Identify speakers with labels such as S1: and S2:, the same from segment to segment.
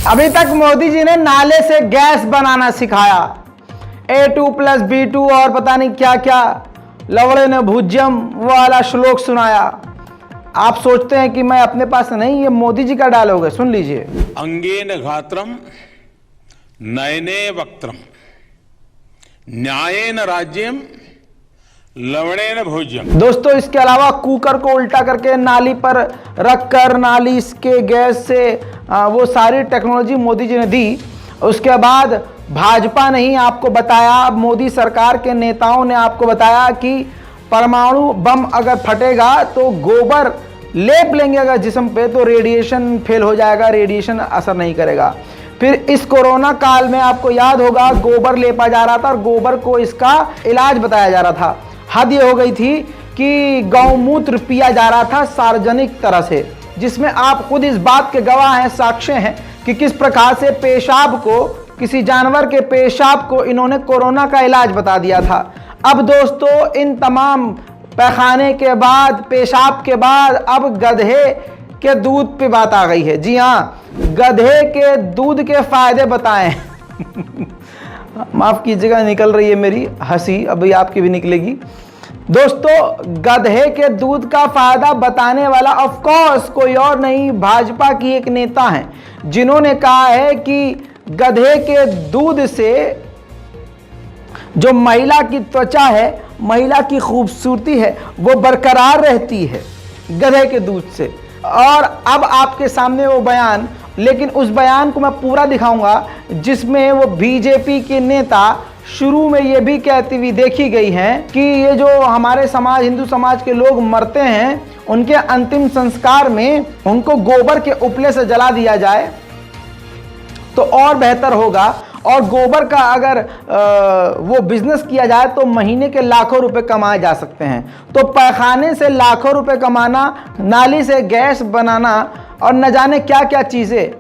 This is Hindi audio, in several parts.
S1: अभी तक मोदी जी ने नाले से गैस बनाना सिखाया, A2+B2 और पता नहीं क्या क्या, लवड़े ने भुज्यम वाला श्लोक सुनाया। आप सोचते हैं कि मैं अपने पास नहीं, ये मोदी जी का डायलॉग है, सुन लीजिए।
S2: अंगेन घात्रम नयने वक्त्रम न्यायेन राज्यम लवणेन भोज्यम।
S1: दोस्तों इसके अलावा कुकर को उल्टा करके नाली पर रखकर नाली के गैस से वो सारी टेक्नोलॉजी मोदी जी ने दी। उसके बाद भाजपा ने ही आपको बताया, मोदी सरकार के नेताओं ने आपको बताया कि परमाणु बम अगर फटेगा तो गोबर लेप लेंगे अगर जिस्म पे तो रेडिएशन फेल हो जाएगा, रेडिएशन असर नहीं करेगा। फिर इस कोरोना काल में आपको याद होगा गोबर लेपा जा रहा था और गोबर को इसका इलाज बताया जा रहा था। हद ये हो गई थी कि गौमूत्र पिया जा रहा था सार्वजनिक तरह से, जिसमें आप खुद इस बात के गवाह हैं, साक्ष्य हैं कि किस प्रकार से पेशाब को, किसी जानवर के पेशाब को इन्होंने कोरोना का इलाज बता दिया था। अब दोस्तों इन तमाम पैखाने के बाद, पेशाब के बाद अब गधे के दूध पे बात आ गई है। जी हाँ, गधे के दूध के फायदे बताएं। माफ कीजिएगा, निकल रही है मेरी हंसी, अभी आपकी भी निकलेगी। दोस्तों गधे के दूध का फायदा बताने वाला ऑफ कोर्स कोई और नहीं, भाजपा की एक नेता हैं, जिन्होंने कहा है कि गधे के दूध से जो महिला की त्वचा है, महिला की खूबसूरती है, वो बरकरार रहती है गधे के दूध से। और अब आपके सामने वो बयान, लेकिन उस बयान को मैं पूरा दिखाऊंगा जिसमें वो बीजेपी के नेता शुरू में ये भी कहती हुई देखी गई हैं कि ये जो हमारे समाज, हिंदू समाज के लोग मरते हैं, उनके अंतिम संस्कार में उनको गोबर के उपले से जला दिया जाए तो और बेहतर होगा। और गोबर का अगर वो बिजनेस किया जाए तो महीने के लाखों रुपए कमाए जा सकते हैं। तो पैखाने से लाखों रुपए कमाना, नाली से गैस बनाना और न जाने क्या क्या चीज़ें,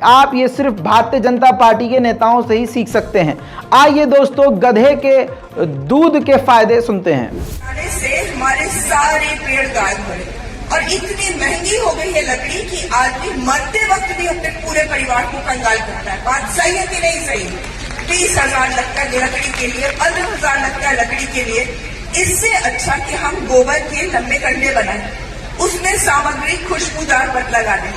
S1: आप ये सिर्फ भारतीय जनता पार्टी के नेताओं से ही सीख सकते हैं। आइए दोस्तों गधे के दूध के फायदे सुनते हैं।
S3: से हमारे सारे पेड़ गायब हुए और इतनी महंगी हो गई है लकड़ी कि आदमी मरते वक्त भी अपने पूरे परिवार को कंगाल करता है। बात सही है कि नहीं सही? 20,000 लगता है लकड़ी के लिए, 15,000 लगता है लकड़ी के लिए। इससे अच्छा कि हम गोबर के लंबे कंडे बनाए, उसमें सामग्री खुशबूदार पत लगा दें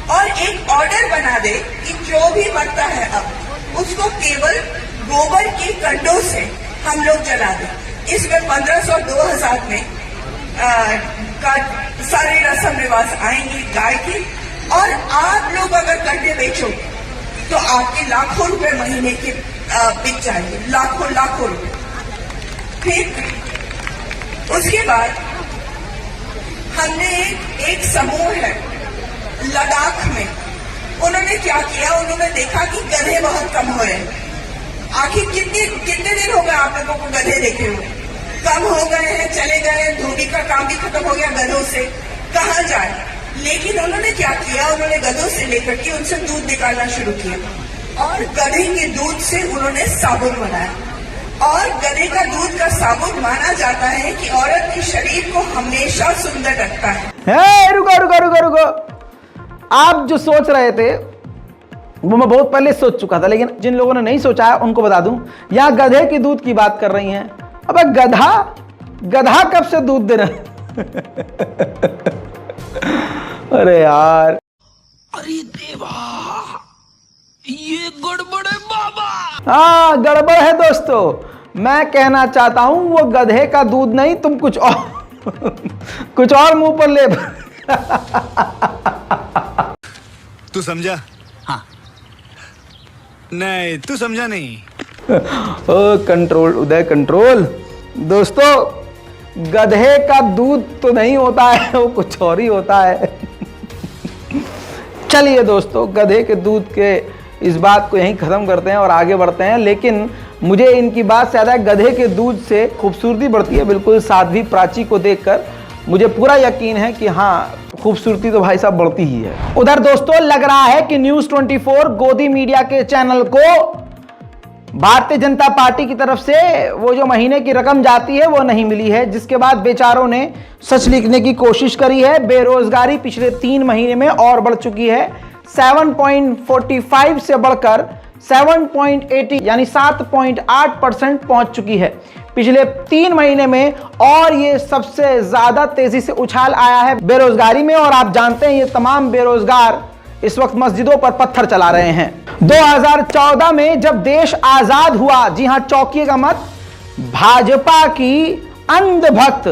S3: और एक ऑर्डर बना दे कि जो भी मरता है अब उसको केवल गोबर के कंडों से हम लोग जला दें। इसमें 1500 2000 में का सारे रस्म रिवाज आएंगे गाय के, और आप लोग अगर कंडे बेचो तो आपके लाखों रुपए महीने के बिक जाएंगे, लाखों लाखों रुपए। फिर उसके बाद हमने एक समूह है लद्दाख में, उन्होंने क्या किया, उन्होंने देखा कि गधे बहुत कम हो रहे हैं। आखिर कितने दिन हो गए आप लोगों को गधे देखे हुए? कम हो गए हैं, चले गए, धोबी का काम भी खत्म हो गया गधों से, कहाँ जाए। लेकिन उन्होंने क्या किया, उन्होंने गधों से लेकर के उनसे दूध निकालना शुरू किया और गधे के दूध से उन्होंने साबुन बनाया। और गधे का दूध का साबुन माना जाता है कि औरत के शरीर को हमेशा सुंदर रखता है।
S1: रुको, आप जो सोच रहे थे वो मैं बहुत पहले सोच चुका था, लेकिन जिन लोगों ने नहीं सोचा है उनको बता दूं, यहां गधे की दूध की बात कर रही हैं। अबे गधा कब से दूध दे रहा? अरे यार,
S4: अरे देवा, ये गड़बड़ है बाबा।
S1: हाँ गड़बड़ है दोस्तों। मैं कहना चाहता हूं वो गधे का दूध नहीं, तुम कुछ और मुंह पर ले।
S5: तू समझा?
S4: हाँ।
S5: नहीं तू समझा नहीं।
S1: ओ कंट्रोल उदय, कंट्रोल। दोस्तों गधे का दूध तो नहीं होता है, वो कुछ और ही होता है। चलिए दोस्तों गधे के दूध के इस बात को यहीं ख़त्म करते हैं और आगे बढ़ते हैं। लेकिन मुझे इनकी बात से ज़्यादा गधे के दूध से खूबसूरती बढ़ती है। बिल्कुल साध्वी प्राची को देखकर मुझे पूरा यकीन है कि हाँ, खूबसूरती तो भाई साहब बढ़ती ही है। उधर दोस्तों लग रहा है कि न्यूज़ 24 गोदी मीडिया के चैनल को भारतीय जनता पार्टी की तरफ से वो जो महीने की रकम जाती है वो नहीं मिली है, जिसके बाद बेचारों ने सच लिखने की कोशिश करी है। बेरोजगारी पिछले 3 महीने में और बढ़ चुकी है। 7.45 से बढ़कर 7.80 यानी 7.8% पहुंच चुकी है पिछले 3 महीने में। और ये सबसे ज्यादा तेजी से उछाल आया है बेरोजगारी में। और आप जानते हैं ये तमाम बेरोजगार इस वक्त मस्जिदों पर पत्थर चला रहे हैं। 2014 में जब देश आजाद हुआ, जी हां चौंकिएगा मत, भाजपा की अंधभक्त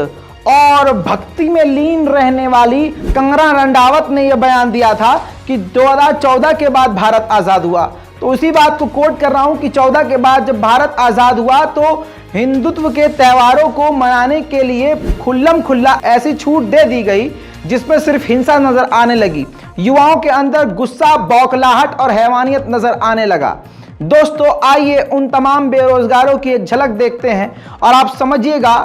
S1: और भक्ति में लीन रहने वाली कंगना रंडावत ने यह बयान दिया था कि 2014 के बाद भारत आजाद हुआ। तो उसी बात को कोट कर रहा हूं कि 14 के बाद जब भारत आजाद हुआ तो हिंदुत्व के त्योहारों को मनाने के लिए खुल्लम खुल्ला ऐसी छूट दे दी गई जिसमें सिर्फ हिंसा नजर आने लगी। युवाओं के अंदर गुस्सा, बौखलाहट और हैवानियत नजर आने लगा। दोस्तों आइए उन तमाम बेरोजगारों की एक झलक देखते हैं और आप समझिएगा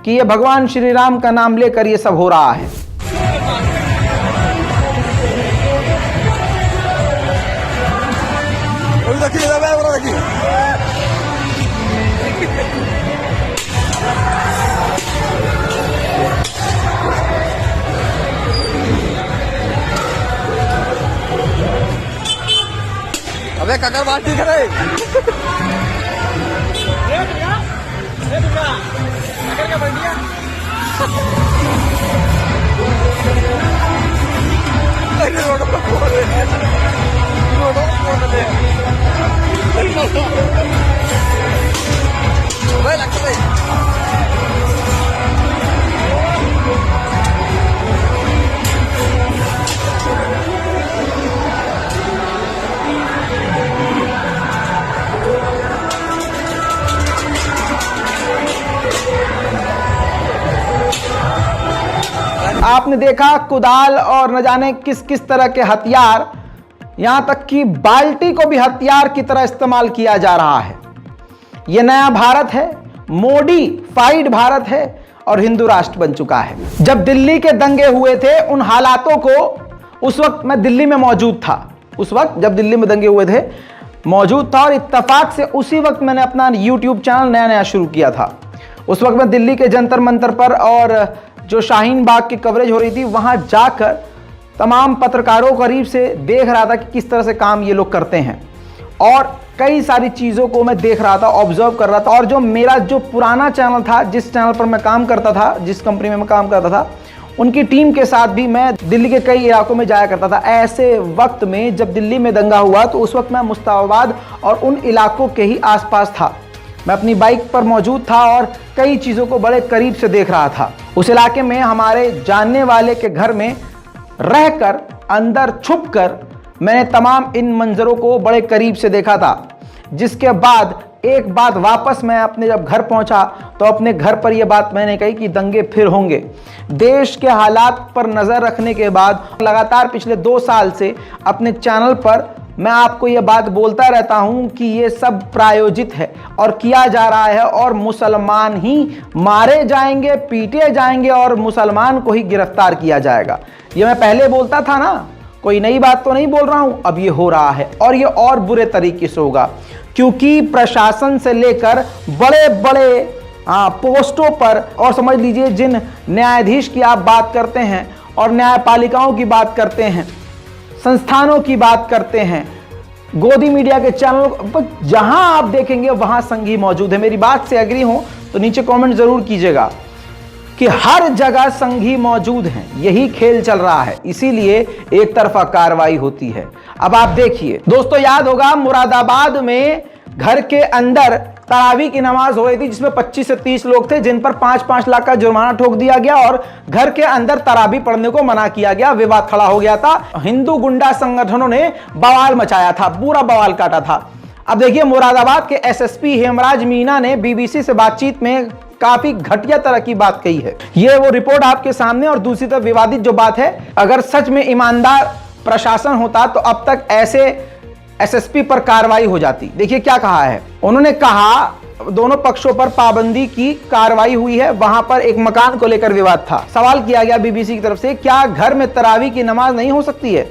S1: कि यह भगवान श्री राम का नाम लेकर यह सब हो रहा है।
S5: अबे ककर बात ठीक है
S1: आपने देखा कुदाल और न जाने किस किस तरह के हथियार, यहां तक कि बाल्टी को भी हथियार की तरह इस्तेमाल किया जा रहा है। यह नया भारत है, मॉडिफाइड भारत है और हिंदू राष्ट्र बन चुका है। जब दिल्ली के दंगे हुए थे उन हालातों को, उस वक्त मैं दिल्ली में मौजूद था, उस वक्त जब दिल्ली में दंगे हुए थे मौजूद था और इत्तेफाक से उसी वक्त मैंने अपना YouTube चैनल नया नया शुरू किया था। उस वक्त मैं दिल्ली के जंतर मंतर पर और जो शाहीन बाग की कवरेज हो रही थी वहां जाकर तमाम पत्रकारों को करीब से देख रहा था कि किस तरह से काम ये लोग करते हैं और कई सारी चीज़ों को मैं देख रहा था, ऑब्जर्व कर रहा था। और जो मेरा जो पुराना चैनल था, जिस चैनल पर मैं काम करता था, जिस कंपनी में मैं काम करता था, उनकी टीम के साथ भी मैं दिल्ली के कई इलाकों में जाया करता था। ऐसे वक्त में जब दिल्ली में दंगा हुआ तो उस वक्त मैं मुस्ताबाद और उन इलाकों के ही आसपास था। मैं अपनी बाइक पर मौजूद था और कई चीज़ों को बड़े करीब से देख रहा था। उस इलाके में हमारे जानने वाले के घर में रहकर, अंदर छुपकर मैंने तमाम इन मंजरों को बड़े करीब से देखा था। जिसके बाद एक बात, वापस मैं अपने जब घर पहुंचा तो अपने घर पर यह बात मैंने कही कि दंगे फिर होंगे। देश के हालात पर नज़र रखने के बाद लगातार पिछले 2 साल से अपने चैनल पर मैं आपको यह बात बोलता रहता हूं कि यह सब प्रायोजित है और किया जा रहा है और मुसलमान ही मारे जाएंगे, पीटे जाएंगे और मुसलमान को ही गिरफ्तार किया जाएगा। यह मैं पहले बोलता था ना, कोई नई बात तो नहीं बोल रहा हूं, अब ये हो रहा है और ये और बुरे तरीके से होगा क्योंकि प्रशासन से लेकर बड़े बड़े पोस्टों पर, और समझ लीजिए जिन न्यायाधीश की आप बात करते हैं और न्यायपालिकाओं की बात करते हैं, संस्थानों की बात करते हैं, गोदी मीडिया के चैनल पर जहां आप देखेंगे वहां संघी मौजूद है। मेरी बात से एग्री हो तो नीचे कमेंट जरूर कीजिएगा कि हर जगह संघी मौजूद हैं। यही खेल चल रहा है, इसीलिए एक तरफा कार्रवाई होती है। अब आप देखिए दोस्तों, याद होगा मुरादाबाद में घर के अंदर तरावी की नमाज हो रही थी जिसमें 25 से 30 लोग थे जिन पर 5-5 लाख का जुर्माना ठोक दिया गया और घर के अंदर तरावी पढ़ने को मना किया गया। विवाद खड़ा हो गया था, हिंदू गुंडा संगठनों ने बवाल मचाया था, पूरा बवाल काटा था। अब देखिए मुरादाबाद के एसएसपी हेमराज मीना ने बीबीसी से बातचीत में काफी घटिया तरह की बात कही है। ये वो रिपोर्ट आपके सामने। और दूसरी तरफ विवादित जो बात है, अगर सच में ईमानदार प्रशासन होता तो अब तक ऐसे एसएसपी पर कार्रवाई हो जाती। देखिए क्या कहा है उन्होंने, कहा दोनों पक्षों पर पाबंदी की कार्रवाई हुई है। वहां पर एक मकान को लेकर विवाद था। सवाल किया गया बीबीसी की तरफ से, क्या घर में तरावी की नमाज नहीं हो सकती है?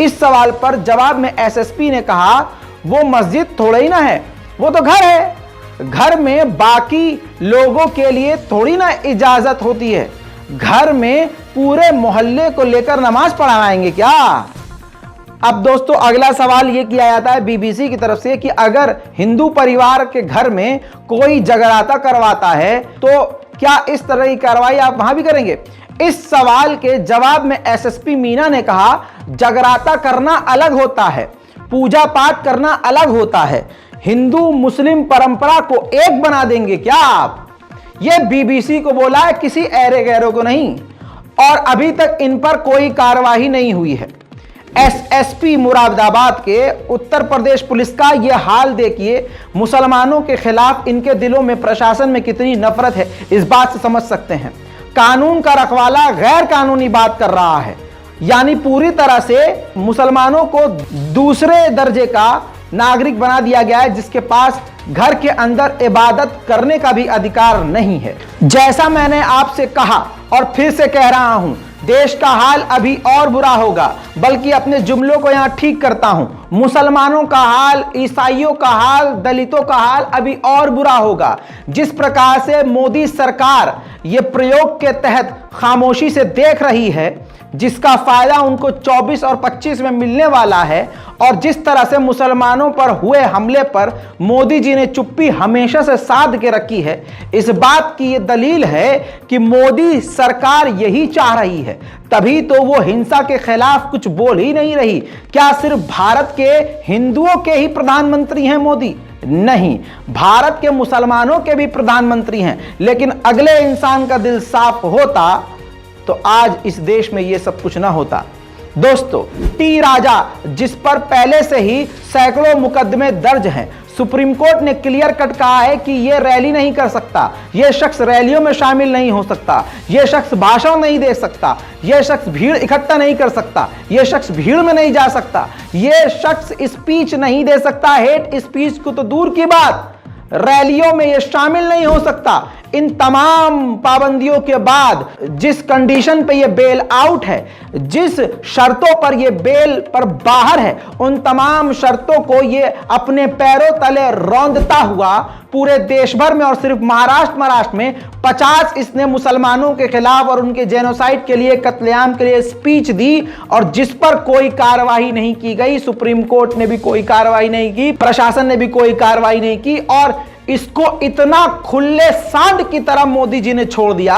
S1: इस सवाल पर जवाब में एसएसपी ने कहा वो मस्जिद थोड़ा ही ना है, वो तो घर है। घर में बाकी लोगों के लिए थोड़ी ना इजाजत होती है, घर में पूरे मोहल्ले को लेकर नमाज पढ़ाएंगे क्या? अब दोस्तों अगला सवाल यह किया जाता है बीबीसी की तरफ से कि अगर हिंदू परिवार के घर में कोई जगराता करवाता है तो क्या इस तरह की कार्रवाई आप वहां भी करेंगे? इस सवाल के जवाब में एसएसपी मीना ने कहा, जगराता करना अलग होता है, पूजा पाठ करना अलग होता है, हिंदू मुस्लिम परंपरा को एक बना देंगे क्या आप? यह बीबीसी को बोला है, किसी ऐरे गैरों को नहीं। और अभी तक इन पर कोई कार्रवाई नहीं हुई है। एसएसपी मुरादाबाद के उत्तर प्रदेश पुलिस का यह हाल देखिए, मुसलमानों के खिलाफ इनके दिलों में प्रशासन में कितनी नफरत है, इस बात से समझ सकते हैं। कानून का रखवाला गैर कानूनी बात कर रहा है, यानी पूरी तरह से मुसलमानों को दूसरे दर्जे का नागरिक बना दिया गया है, जिसके पास घर के अंदर इबादत करने का भी अधिकार नहीं है। जैसा मैंने आपसे कहा और फिर से कह रहा हूं, देश का हाल अभी और बुरा होगा, बल्कि अपने जुमलों को यहां ठीक करता हूं। मुसलमानों का हाल, ईसाइयों का हाल, दलितों का हाल अभी और बुरा होगा। जिस प्रकार से मोदी सरकार ये प्रयोग के तहत खामोशी से देख रही है, जिसका फायदा उनको 24 और 25 में मिलने वाला है, और जिस तरह से मुसलमानों पर हुए हमले पर मोदी जी ने चुप्पी हमेशा से साध के रखी है, इस बात की यह दलील है कि मोदी सरकार यही चाह रही है, तभी तो वो हिंसा के खिलाफ कुछ बोल ही नहीं रही। क्या सिर्फ भारत के हिंदुओं के ही प्रधानमंत्री हैं मोदी? नहीं, भारत के मुसलमानों के भी प्रधानमंत्री हैं। लेकिन अगले इंसान का दिल साफ होता तो आज इस देश में यह सब कुछ ना होता। दोस्तों, टी राजा, जिस पर पहले से ही सैकड़ों मुकदमे दर्ज हैं, सुप्रीम कोर्ट ने क्लियर कट कहा है कि यह रैली नहीं कर सकता, यह शख्स रैलियों में शामिल नहीं हो सकता, यह शख्स भाषण नहीं दे सकता, यह शख्स भीड़ इकट्ठा नहीं कर सकता, यह शख्स भीड़ में नहीं जा सकता, यह शख्स स्पीच नहीं दे सकता। हेट स्पीच को तो दूर की बात, रैलियों में यह शामिल नहीं हो सकता। इन तमाम पाबंदियों के बाद जिस कंडीशन पे ये बेल आउट है, जिस शर्तों पर ये बेल पर बाहर है, उन तमाम शर्तों को ये अपने पैरों तले रौंदता हुआ पूरे देश भर में और सिर्फ महाराष्ट्र में 50 इसने मुसलमानों के खिलाफ और उनके जेनोसाइड के लिए, कत्लेआम के लिए स्पीच दी, और जिस पर कोई कार्रवाई नहीं की गई। सुप्रीम कोर्ट ने भी कोई कार्रवाई नहीं की, प्रशासन ने भी कोई कार्रवाई नहीं की, और इसको इतना खुले सांड की तरह मोदी जी ने छोड़ दिया,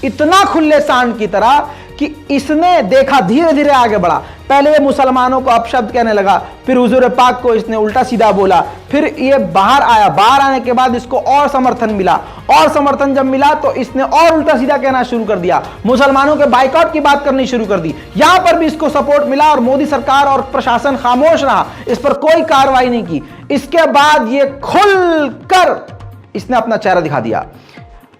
S1: इतना खुले सांड की तरह कि इसने देखा धीरे धीरे आगे बढ़ा। पहले ये मुसलमानों को अपशब्द कहने लगा, फिर हुजूर पाक को इसने उल्टा सीधा बोला, फिर ये बाहर आया, बाहर आने के बाद इसको और समर्थन मिला, और समर्थन जब मिला तो इसने और उल्टा सीधा कहना शुरू कर दिया, मुसलमानों के बाइकआउट की बात करनी शुरू कर दी। यहां पर भी इसको सपोर्ट मिला और मोदी सरकार और प्रशासन खामोश रहा, इस पर कोई कार्रवाई नहीं की। इसके बाद ये खुलकर इसने अपना चेहरा दिखा दिया।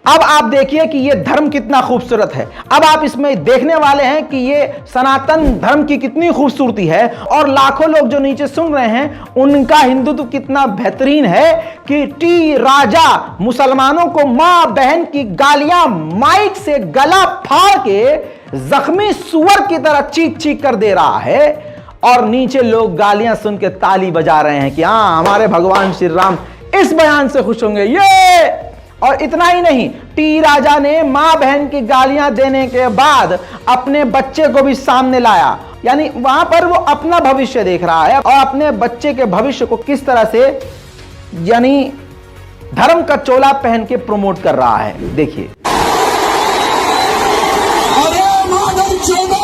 S1: अब आप देखिए कि ये धर्म कितना खूबसूरत है। अब आप इसमें देखने वाले हैं कि ये सनातन धर्म की कितनी खूबसूरती है, और लाखों लोग जो नीचे सुन रहे हैं उनका हिंदुत्व कितना बेहतरीन है कि टी राजा मुसलमानों को मां बहन की गालियां माइक से गला फाड़ के जख्मी सुअर की तरह चीख चीख कर दे रहा है, और नीचे लोग गालियां सुन के ताली बजा रहे हैं कि हाँ, हमारे भगवान श्री राम इस बयान से खुश होंगे। ये और इतना ही नहीं, टी राजा ने मां बहन की गालियां देने के बाद अपने बच्चे को भी सामने लाया, यानी वहां पर वो अपना भविष्य देख रहा है और अपने बच्चे के भविष्य को किस तरह से यानी धर्म का चोला पहन के प्रमोट कर रहा है। देखिए,
S6: अरे माधव चौबा,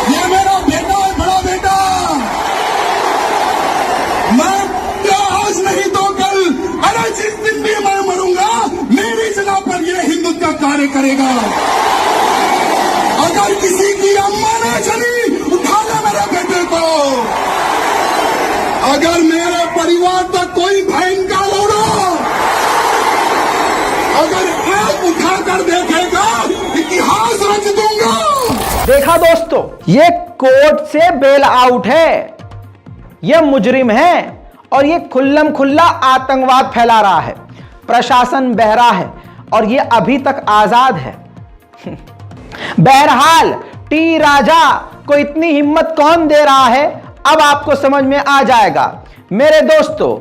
S6: ये मेरा बेटा है, बड़ा बेटा। मैं आज नहीं तो कल, अरे जिस दिन भी मैं मरूंगा, मेरी जगह पर ये हिंदुत्व का कार्य करेगा। अगर किसी की अम्मा ने चली, उठा ले मेरे बेटे को। अगर मेरे परिवार तक कोई बहन का लोड़ा अगर एक उठाकर देखेगा, इतिहास रच दूंगा।
S1: देखा दोस्तों, ये कोर्ट से बेल आउट है, ये मुजरिम है, और ये खुल्लम खुल्ला आतंकवाद फैला रहा है। प्रशासन बहरा है और ये अभी तक आजाद है। बहरहाल टी राजा को इतनी हिम्मत कौन दे रहा है, अब आपको समझ में आ जाएगा। मेरे दोस्तों,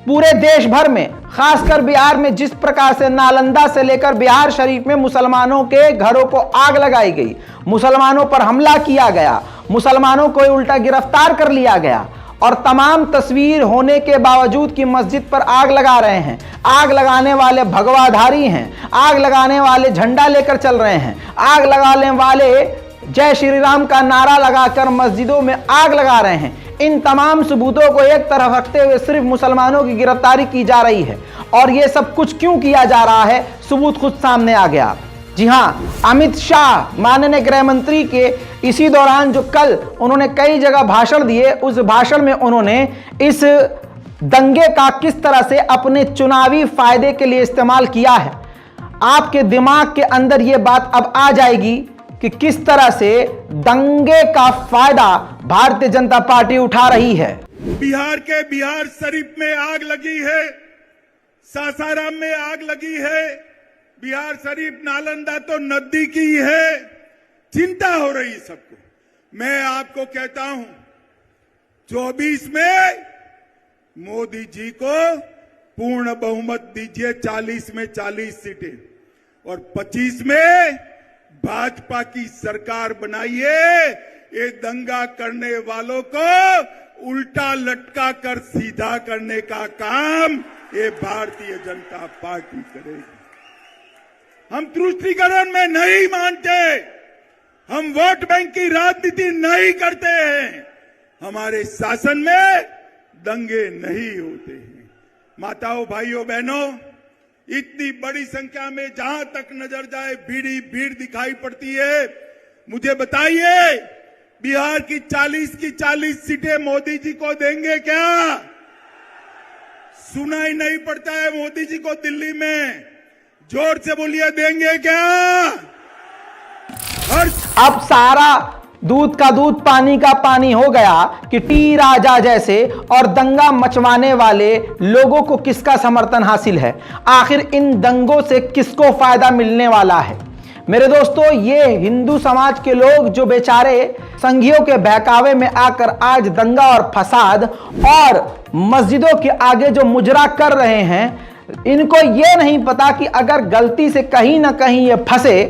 S1: पूरे देश भर में, खासकर बिहार में जिस प्रकार से नालंदा से लेकर बिहार शरीफ में मुसलमानों के घरों को आग लगाई गई, मुसलमानों पर हमला किया गया, मुसलमानों को उल्टा गिरफ्तार कर लिया गया और तमाम तस्वीर होने के बावजूद कि मस्जिद पर आग लगा रहे हैं। आग लगाने वाले भगवाधारी हैं, आग लगाने वाले झंडा लेकर चल रहे हैं, आग लगाने वाले जय श्री राम का नारा लगाकर मस्जिदों में आग लगा रहे हैं। इन तमाम सबूतों को एक तरफ रखते हुए सिर्फ मुसलमानों की गिरफ्तारी की जा रही है। और यह सब कुछ क्यों किया जा रहा है, सबूत खुद सामने आ गया। जी हां, अमित शाह माननीय गृह मंत्री के इसी दौरान जो कल उन्होंने कई जगह भाषण दिए, उस भाषण में उन्होंने इस दंगे का किस तरह से अपने चुनावी फायदे के लिए इस्तेमाल किया है। आपके दिमाग के अंदर यह बात अब आ जाएगी कि किस तरह से दंगे का फायदा भारतीय जनता पार्टी उठा रही है।
S6: बिहार के बिहार शरीफ में आग लगी है, सासाराम में आग लगी है, बिहार शरीफ नालंदा तो नजदीक ही है। चिंता हो रही सबको। मैं आपको कहता हूं 24 में मोदी जी को पूर्ण बहुमत दीजिए, 40 में 40 सीटें, और 25 में भाजपा की सरकार बनाइए। ये दंगा करने वालों को उल्टा लटका कर सीधा करने का काम ये भारतीय जनता पार्टी करेगी। हम तुष्टीकरण में नहीं मानते, हम वोट बैंक की राजनीति नहीं करते हैं। हमारे शासन में दंगे नहीं होते हैं। माताओं, भाइयों, बहनों, इतनी बड़ी संख्या में जहां तक नजर जाए भीड़ दिखाई पड़ती है। मुझे बताइए, बिहार की 40 सीटें मोदी जी को देंगे क्या? सुनाई नहीं पड़ता है मोदी जी को दिल्ली में? जोर से बोलिए, देंगे क्या?
S1: अब सारा दूध का दूध पानी का पानी हो गया कि टी राजा जैसे और दंगा मचवाने वाले लोगों को किसका समर्थन हासिल है। आखिर इन दंगों से किसको फायदा मिलने वाला है। मेरे दोस्तों, ये हिंदू समाज के लोग जो बेचारे संघियों के बहकावे में आकर आज दंगा और फसाद और मस्जिदों के आगे जो मुजरा कर रहे हैं, इनको ये नहीं पता कि अगर गलती से कहीं ना कहीं ये फंसे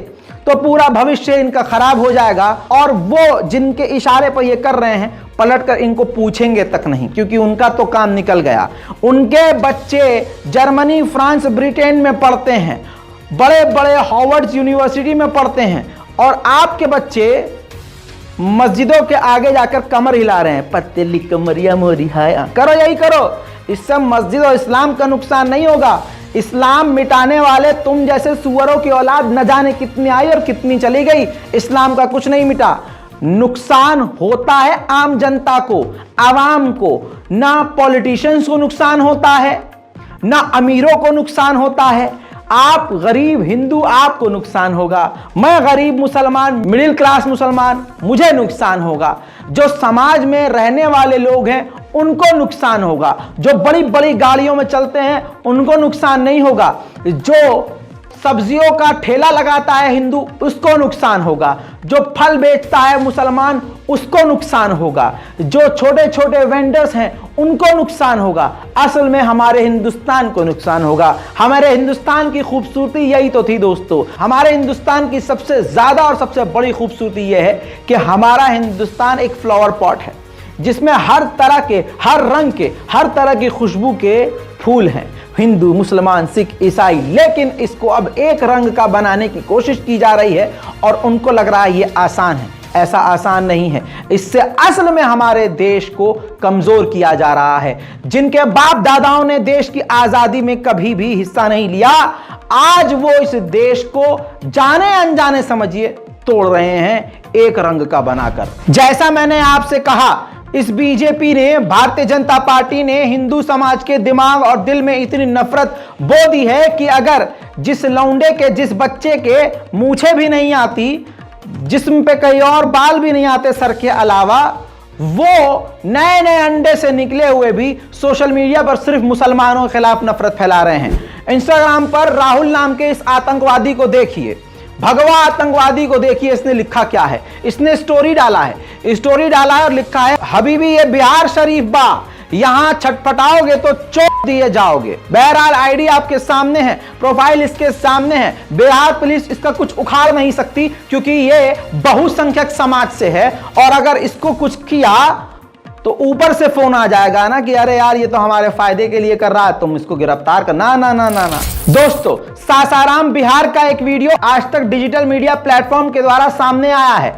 S1: तो पूरा भविष्य इनका खराब हो जाएगा। और वो जिनके इशारे पर ये कर रहे हैं पलटकर इनको पूछेंगे तक नहीं, क्योंकि उनका तो काम निकल गया। उनके बच्चे जर्मनी, फ्रांस, ब्रिटेन में पढ़ते हैं, बड़े बड़े हार्वर्ड यूनिवर्सिटी में पढ़ते हैं, और आपके बच्चे मस्जिदों के आगे जाकर कमर हिला रहे हैं। पतली कमरिया मोरी हाया, करो यही करो। इससे मस्जिद और इस्लाम का नुकसान नहीं होगा। इस्लाम मिटाने वाले तुम जैसे सुअरों की औलाद न जाने कितनी आई और कितनी चली गई, इस्लाम का कुछ नहीं मिटा। नुकसान होता है आम जनता को, आवाम को। ना पॉलिटिशियंस को नुकसान होता है, ना अमीरों को नुकसान होता है। आप गरीब हिंदू, आपको नुकसान होगा। मैं गरीब मुसलमान, मिडिल क्लास मुसलमान, मुझे नुकसान होगा। जो समाज में रहने वाले लोग हैं उनको नुकसान होगा। जो बड़ी बड़ी गाड़ियों में चलते हैं उनको नुकसान नहीं होगा। जो सब्जियों का ठेला लगाता है हिंदू, उसको नुकसान होगा। जो फल बेचता है मुसलमान, उसको नुकसान होगा। जो छोटे छोटे वेंडर्स हैं उनको नुकसान होगा। असल में हमारे हिंदुस्तान को नुकसान होगा। हमारे हिंदुस्तान की खूबसूरती यही तो थी दोस्तों। हमारे हिंदुस्तान की सबसे ज्यादा और सबसे बड़ी खूबसूरती यह है कि हमारा हिंदुस्तान एक फ्लावर पॉट है जिसमें हर तरह के, हर रंग के, हर तरह की खुशबू के फूल हैं। हिंदू, मुसलमान, सिख, ईसाई, लेकिन इसको अब एक रंग का बनाने की कोशिश की जा रही है और उनको लग रहा है ये आसान है। ऐसा आसान नहीं है। इससे असल में हमारे देश को कमजोर किया जा रहा है। जिनके बाप दादाओं ने देश की आजादी में कभी भी हिस्सा नहीं लिया, आज वो इस देश को जाने अनजाने समझिए तोड़ रहे हैं एक रंग का बनाकर। जैसा मैंने आपसे कहा, इस बीजेपी ने, भारतीय जनता पार्टी ने हिंदू समाज के दिमाग और दिल में इतनी नफरत बो दी है कि अगर जिस लौंडे के, जिस बच्चे के मूछे भी नहीं आती, जिस्म पे कई और बाल भी नहीं आते सर के अलावा, वो नए नए अंडे से निकले हुए भी सोशल मीडिया पर सिर्फ मुसलमानों के खिलाफ नफरत फैला रहे हैं। इंस्टाग्राम पर राहुल नाम के इस आतंकवादी को देखिए, भगवा आतंकवादी को देखिए, इसने लिखा क्या है। इसने स्टोरी डाला है और लिखा है, हबीबी ये बिहार शरीफ बा, यहां छटपटाओगे तो चो दिए जाओगे। बहरहाल आईडी आपके सामने है, प्रोफाइल इसके सामने है। बिहार पुलिस इसका कुछ उखाड़ नहीं सकती क्योंकि ये बहुसंख्यक समाज से है, और अगर इसको कुछ किया तो ऊपर से फोन आ जाएगा ना कि अरे यार ये तो हमारे फायदे के लिए कर रहा है, तुम इसको गिरफ्तार कर। ना ना ना ना ना दोस्तों, सासाराम बिहार का एक वीडियो आज तक डिजिटल मीडिया प्लेटफॉर्म के द्वारा सामने आया है।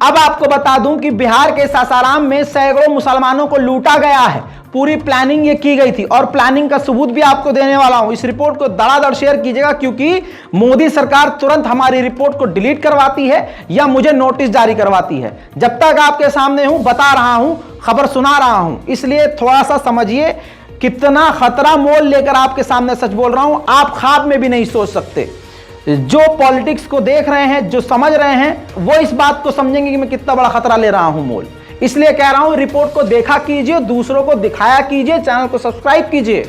S1: अब आपको बता दूं कि बिहार के सासाराम में सैकड़ों मुसलमानों को लूटा गया है। पूरी प्लानिंग ये की गई थी, और प्लानिंग का सबूत भी आपको देने वाला हूं। इस रिपोर्ट को धड़ाधड़ शेयर कीजिएगा, क्योंकि मोदी सरकार तुरंत हमारी रिपोर्ट को डिलीट करवाती है या मुझे नोटिस जारी करवाती है। जब तक आपके सामने हूं, बता रहा हूं, खबर सुना रहा हूं, इसलिए थोड़ा सा समझिए कितना खतरा मोल लेकर आपके सामने सच बोल रहा हूं। आप ख्वाब में भी नहीं सोच सकते। जो पॉलिटिक्स को देख रहे हैं, जो समझ रहे हैं, वो इस बात को समझेंगे कि मैं कितना बड़ा खतरा ले रहा हूं मोल। इसलिए कह रहा हूं, रिपोर्ट को देखा कीजिए, दूसरों को दिखाया कीजिए, चैनल को सब्सक्राइब कीजिए।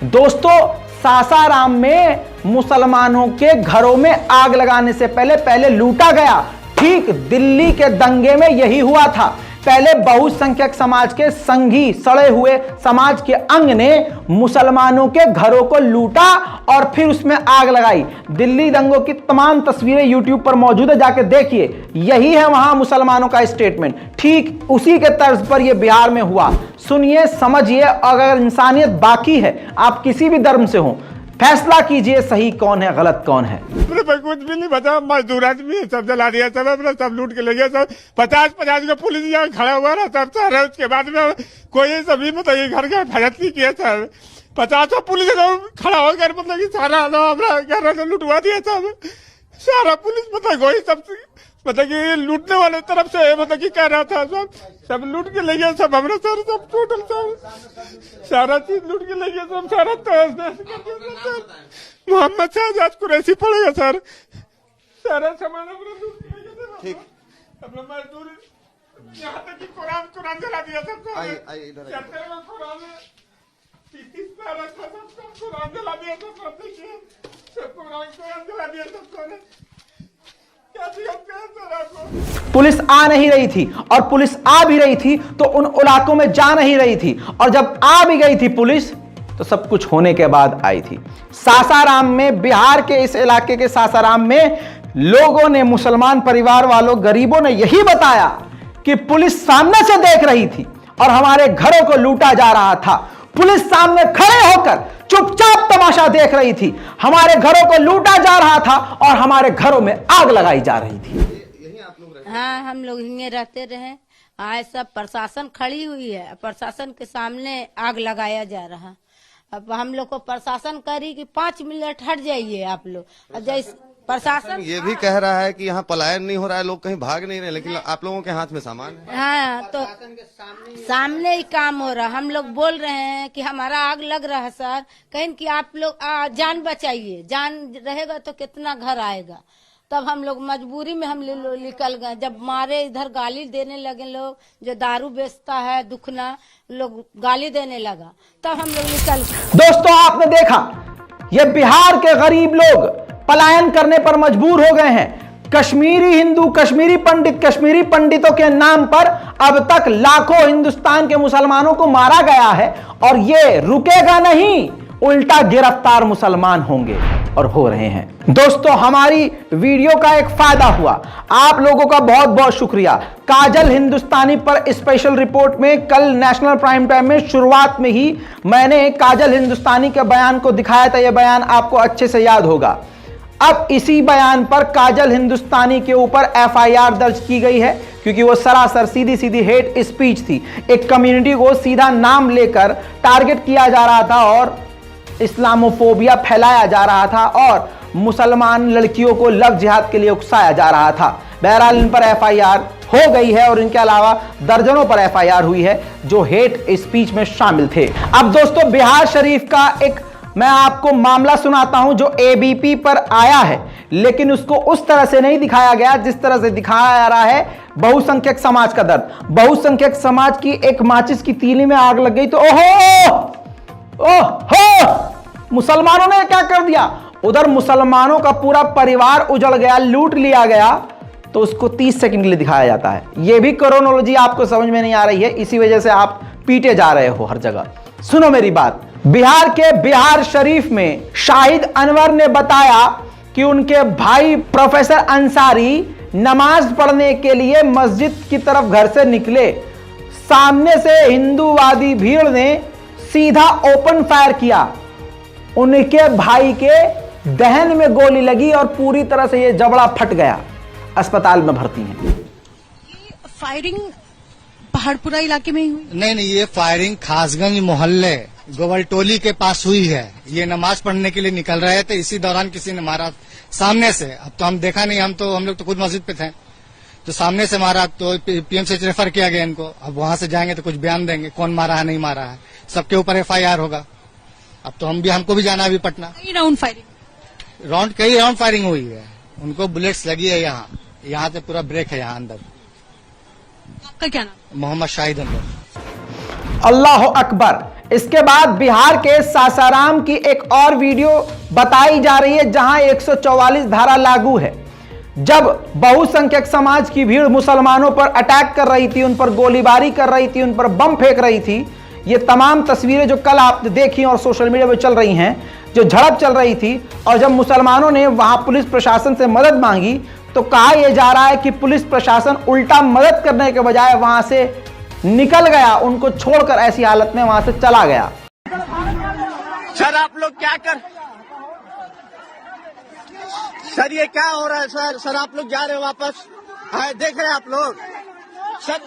S1: दोस्तों, सासाराम में मुसलमानों के घरों में आग लगाने से पहले लूटा गया। ठीक दिल्ली के दंगे में यही हुआ था। पहले बहुसंख्यक समाज के संघी, सड़े हुए समाज के अंग ने मुसलमानों के घरों को लूटा और फिर उसमें आग लगाई। दिल्ली दंगों की तमाम तस्वीरें यूट्यूब पर मौजूद है, जाके देखिए। यही है वहां मुसलमानों का स्टेटमेंट। ठीक उसी के तर्ज पर यह बिहार में हुआ। सुनिए, समझिए, अगर इंसानियत बाकी है, आप किसी भी धर्म से हो, फैसला कीजिए सही कौन है, गलत कौन है।
S6: कुछ भी नहीं बचा, मजदूर आदमी सब जला दिया, सब लूट के ले गया। सब 50-50 का पुलिस यहाँ खड़ा हुआ रहा, सब सारा। उसके बाद में कोई सभी मतलब ये घर का हिफाजत नहीं किया सर। 50 पुलिस खड़ा होकर मतलब कि सारा हमारा घर लुटवा दिया सब। सारा पुलिस मतलब कोई सब मतलब कि लूटने वाले तरफ से मतलब कि कह रहा था, सब लूट के ले गया सब हमारा सर। सब टोटल सब सारा चीज लूट के ले गया सब, सारा मोहम्मद शहजाद कुरैशी पड़ेगा सर। सारा सामान अपना लूट के ले गया सर। ठीक, अपना मजदूर यहाँ तक कि कुरान जला दिया सब। कुरान जला दिया सब, देखिए सब कुरान जला दिया सबको।
S1: पुलिस आ नहीं रही थी, और पुलिस आ भी रही थी तो उन इलाकों में जा नहीं रही थी, और जब आ भी गई थी पुलिस तो सब कुछ होने के बाद आई थी। सासाराम में, बिहार के इस इलाके के सासाराम में लोगों ने, मुसलमान परिवार वालों, गरीबों ने यही बताया कि पुलिस सामने से देख रही थी और हमारे घरों को लूटा जा रहा था। पुलिस सामने खड़े होकर चुपचाप तमाशा देख रही थी। हमारे घरों को लूटा जा रहा था और हमारे घरों में आग लगाई जा रही थी।
S7: हाँ, हम लोग यहीं रहते रहे। आज सब प्रशासन खड़ी हुई है, प्रशासन के सामने आग लगाया जा रहा। अब हम लोग को प्रशासन करी कि 5 मिनट हट जाइए आप लोग। अब जैसे प्रशासन
S5: ये भी कह रहा है कि यहाँ पलायन नहीं हो रहा है, लोग कहीं भाग नहीं रहे, लेकिन आप लोगों के हाथ में सामान है।
S7: हाँ, तो सामने ही काम हो रहा। हम लोग बोल रहे हैं कि हमारा आग लग रहा है सर, कहीं कि आप लोग जान बचाइए। जान रहेगा तो कितना घर आएगा। तब हम लोग मजबूरी में हम निकल गए। जब मारे इधर गाली देने लगे लोग, जो दारू बेचता है दुखना, लोग गाली देने लगा, तब हम लोग निकल गए।
S1: दोस्तों, आपने देखा, ये बिहार के गरीब लोग पलायन करने पर मजबूर हो गए हैं। कश्मीरी हिंदू, कश्मीरी पंडित, कश्मीरी पंडितों के नाम पर अब तक लाखों हिंदुस्तान के मुसलमानों को मारा गया है, और ये रुकेगा नहीं, उल्टा गिरफ्तार मुसलमान होंगे और हो रहे हैं। दोस्तों, हमारी वीडियो का एक फायदा हुआ। आप लोगों का बहुत बहुत शुक्रिया। काजल हिंदुस्तानी पर स्पेशल रिपोर्ट में कल नेशनल प्राइम टाइम में शुरुआत में ही मैंने काजल हिंदुस्तानी के बयान को दिखाया था। यह बयान आपको अच्छे से याद होगा। अब इसी बयान पर काजल हिंदुस्तानी के ऊपर एफआईआर दर्ज की गई है, क्योंकि वो सरासर सीधी सीधी हेट स्पीच थी। एक कम्युनिटी को सीधा नाम लेकर टारगेट किया जा रहा था और इस्लामोफोबिया फैलाया जा रहा था और मुसलमान लड़कियों को लव जिहाद के लिए उकसाया जा रहा था। बहरहाल इन पर एफआईआर हो गई है, और इनके अलावा दर्जनों पर एफआईआर हुई है जो हेट स्पीच में शामिल थे। अब दोस्तों, बिहार शरीफ का एक मैं आपको मामला सुनाता हूं जो एबीपी पर आया है, लेकिन उसको उस तरह से नहीं दिखाया गया जिस तरह से दिखाया जा रहा है बहुसंख्यक समाज का दर्द। बहुसंख्यक समाज की एक माचिस की तीली में आग लग गई तो मुसलमानों ने क्या कर दिया। उधर मुसलमानों का पूरा परिवार उजड़ गया, लूट लिया गया, तो उसको 30 सेकंड के लिए दिखाया जाता है। यह भी क्रोनोलॉजी आपको समझ में नहीं आ रही है, इसी वजह से आप पीटे जा रहे हो हर जगह। सुनो मेरी बात, बिहार के बिहार शरीफ में शाहिद अनवर ने बताया कि उनके भाई प्रोफेसर अंसारी नमाज पढ़ने के लिए मस्जिद की तरफ घर से निकले। सामने से हिंदूवादी भीड़ ने सीधा ओपन फायर किया। उनके भाई के दहन में गोली लगी और पूरी तरह से यह जबड़ा फट गया। अस्पताल में भर्ती हैं।
S8: फायरिंग पहाड़पुरा इलाके में ही हुई?
S9: नहीं, ये फायरिंग खासगंज मोहल्ले गोवलटोली के पास हुई है। ये नमाज पढ़ने के लिए निकल रहे थे, इसी दौरान किसी ने मारा सामने से। अब तो हम देखा नहीं, हम लोग तो खुद मस्जिद पे थे, तो सामने से मारा तो पीएमसी रेफर किया गया इनको। अब वहां से जाएंगे तो कुछ बयान देंगे कौन मारा है नहीं मारा है, सबके ऊपर FIR होगा। अब तो हमको भी जाना है अभी पटना।
S8: कई राउंड
S9: फायरिंग हुई है, उनको बुलेट्स लगी है। यहाँ से पूरा ब्रेक है यहाँ अंदर।
S8: आपका क्या नाम?
S9: मोहम्मद शाहिद अनवर।
S1: अल्लाह अकबर। इसके बाद बिहार के सासाराम की एक और वीडियो बताई जा रही है जहां 144 धारा लागू है। जब बहुसंख्यक समाज की भीड़ मुसलमानों पर अटैक कर रही थी, उन पर गोलीबारी कर रही थी, उन पर बम फेंक रही थी। ये तमाम तस्वीरें जो कल आपने देखी और सोशल मीडिया पर चल रही हैं, जो झड़प चल रही थी, और जब मुसलमानों ने वहां पुलिस प्रशासन से मदद मांगी तो कहा यह जा रहा है कि पुलिस प्रशासन उल्टा मदद करने के बजाय वहां से निकल गया, उनको छोड़कर ऐसी हालत में वहां से चला गया।
S10: सर आप लोग क्या कर, सर ये क्या हो रहा है सर आप लोग जा रहे हो वापस, देख रहे हैं आप लोग सर।